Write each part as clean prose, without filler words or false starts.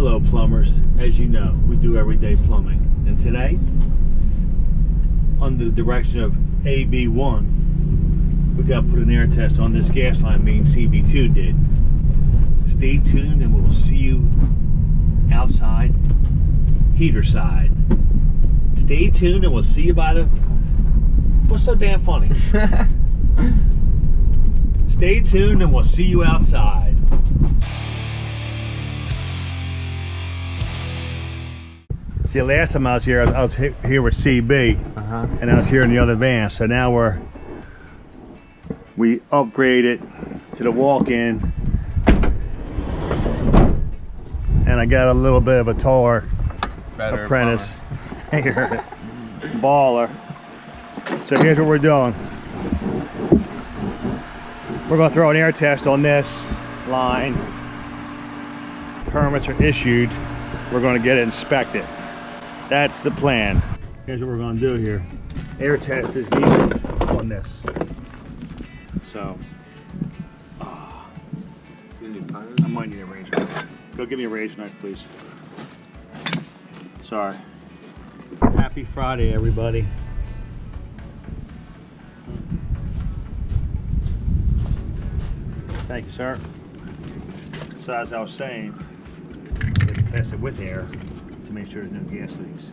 Hello plumbers, as you know, we do everyday plumbing. And today, under the direction of AB1, we got to put an air test on this gas line, mean CB2 did. Stay tuned and we'll see you outside, heater side. Stay tuned and we'll see you by the... What's so damn funny? Stay tuned and we'll see you outside. See, last time I was here, I was here with CB, and I was here in the other van. So now we upgraded to the walk-in, and I got a little bit of a taller Apprentice. You heard it. Baller. So here's what we're doing. We're going to throw an air test on this line. Permits are issued. We're going to get it inspected. That's the plan. Here's what we're going to do here. Air test is needed on this. So, I might need a razor knife. Go give me a razor knife, please. Sorry. Happy Friday, everybody. Thank you, sir. So as I was saying, you have to test it with air to make sure there's no gas leaks.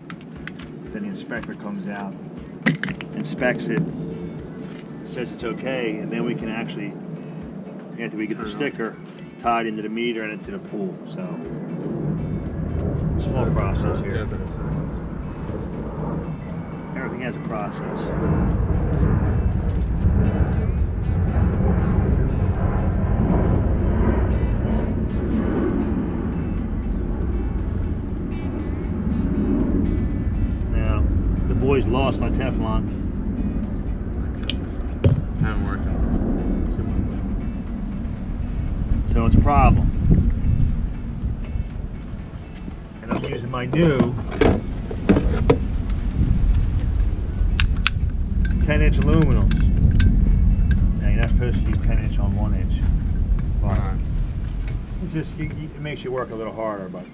Then the inspector comes out, inspects it, says it's okay, and then we can actually, after we get the sticker, tied into the meter and into the pool. So, small process here. Everything has a process. Boys lost my Teflon. Haven't worked in 2 months. So it's a problem. And I'm using my new 10-inch aluminums. Now you're not supposed to use 10-inch on 1-inch. But it's just, it makes you work a little harder, but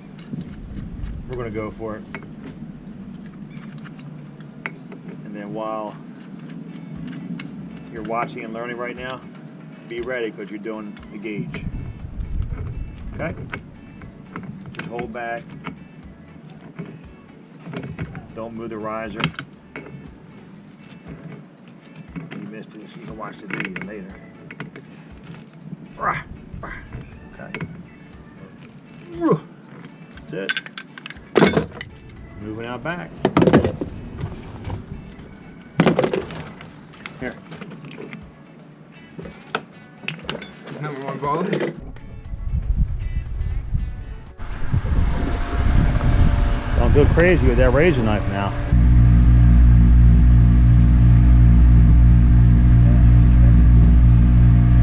we're going to go for it. And then while you're watching and learning right now, be ready because you're doing the gauge. Okay? Just hold back. Don't move the riser. You missed this, you can watch the video later. Okay. That's it. Moving out back. Here. Number one ball. Don't go crazy with that razor knife now.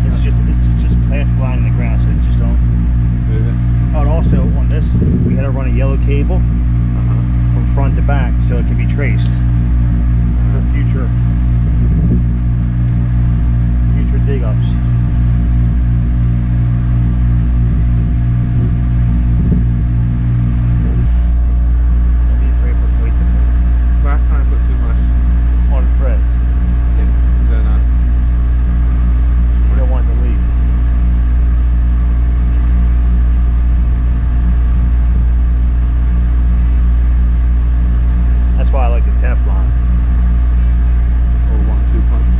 It's just plastic line in the ground, so it just don't move it. Oh, and also on this, we had to run a yellow cable from front to back, so it can be traced for future dig ups. Don't be afraid to put weight in it. Last time I put too much On the threads. Yeah, then You don't want to leak. That's why I like the Teflon. or 1-2 punch.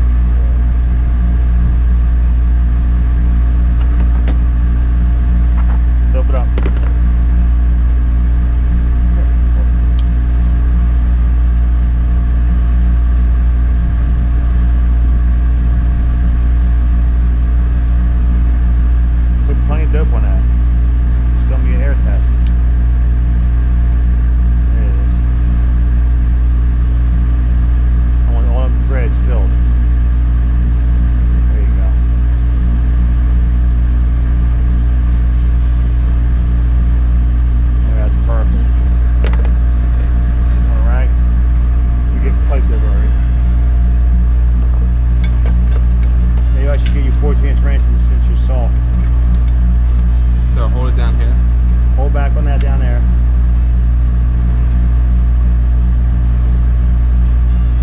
down there.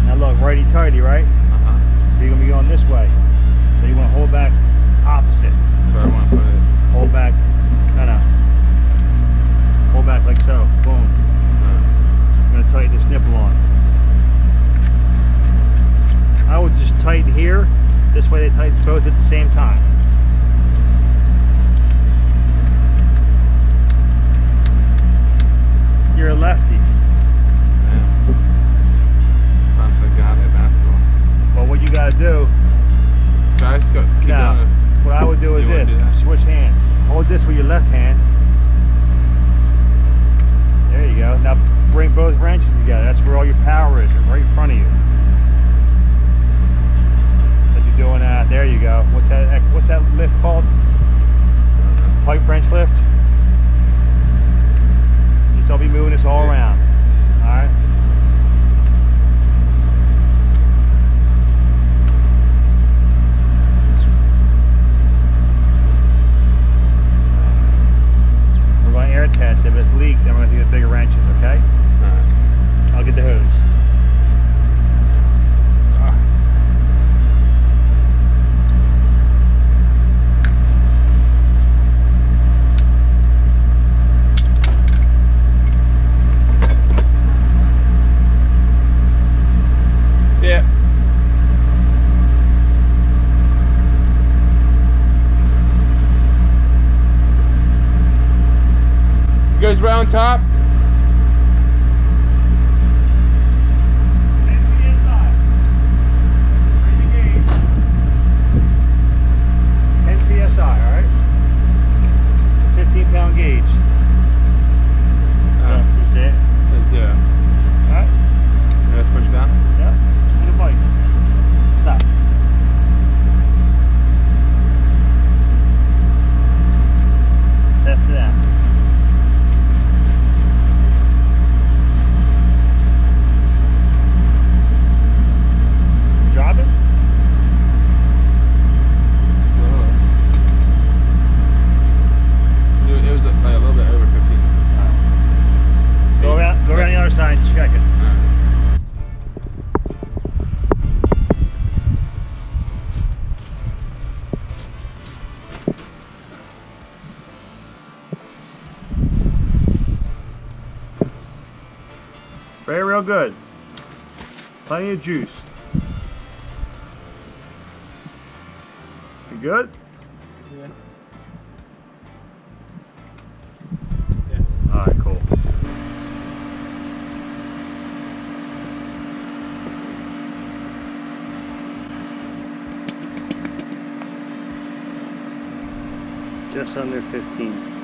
Now look, righty-tighty, right? So you're gonna be going this way. So you want to hold back opposite. So I want to put it. Hold back, no. Hold back like so. Boom. I'm gonna tighten this nipple on. I would just tighten here. This way they tighten both at the same time. You're a lefty. Yeah. Times I got at basketball. Well, what you gotta do, Guys, go. Keep now, going. what I would do is You wanna this, do that? switch hands. Hold this with your left hand. There you go. Now bring both wrenches together. That's where all your power is, right in front of you. Like you're doing that. There you go. What's that lift called? Pipe wrench lift. Just don't be moving this all around. All right. We're going to air test. If it leaks, then we're going to get bigger wrenches. Okay. Alright. I'll get the hose. Yeah. It goes right on top. Real good. Plenty of juice. You good? Yeah. All right, cool. Just under 15.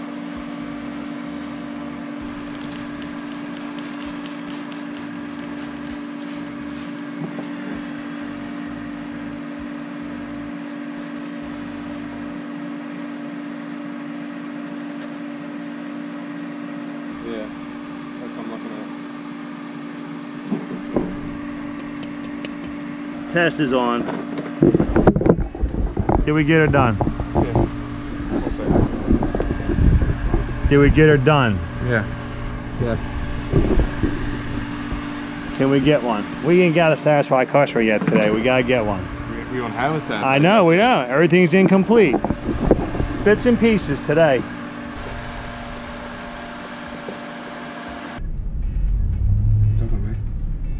Yeah. That's what I'm looking at. Test is on. Did we get her done? Yeah. We'll see. Did we get her done? Yeah. Yes. Can we get one? We ain't got a satisfied customer yet today. We gotta get one. We don't have a set. I know, we know. Everything's incomplete. Bits and pieces today.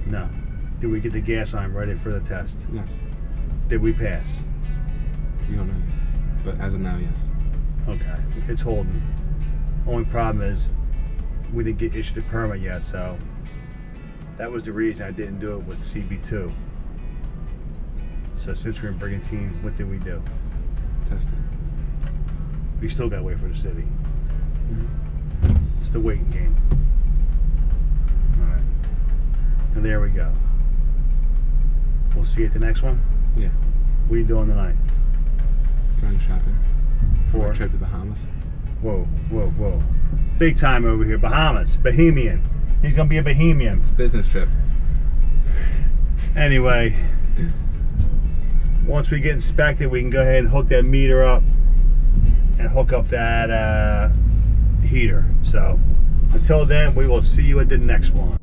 No. Did we get the gas line ready for the test? Yes. Did we pass? We don't know yet. But as of now, yes. Okay. It's holding. Only problem is we didn't get issued a permit yet, so that was the reason I didn't do it with CB2. So since we're in Brigantine, what did we do? Testing. We still gotta wait for the city. Mm-hmm. It's the waiting game. Alright. And there we go. We'll see you at the next one. Yeah. What are you doing tonight? Going shopping. For For? a trip to Bahamas. Whoa, whoa, whoa. Big time over here. Bahamas. Bohemian. He's gonna be a Bohemian. It's a business trip. Anyway, once we get inspected, we can go ahead and hook that meter up and hook up that heater. So Until then, we will see you at the next one.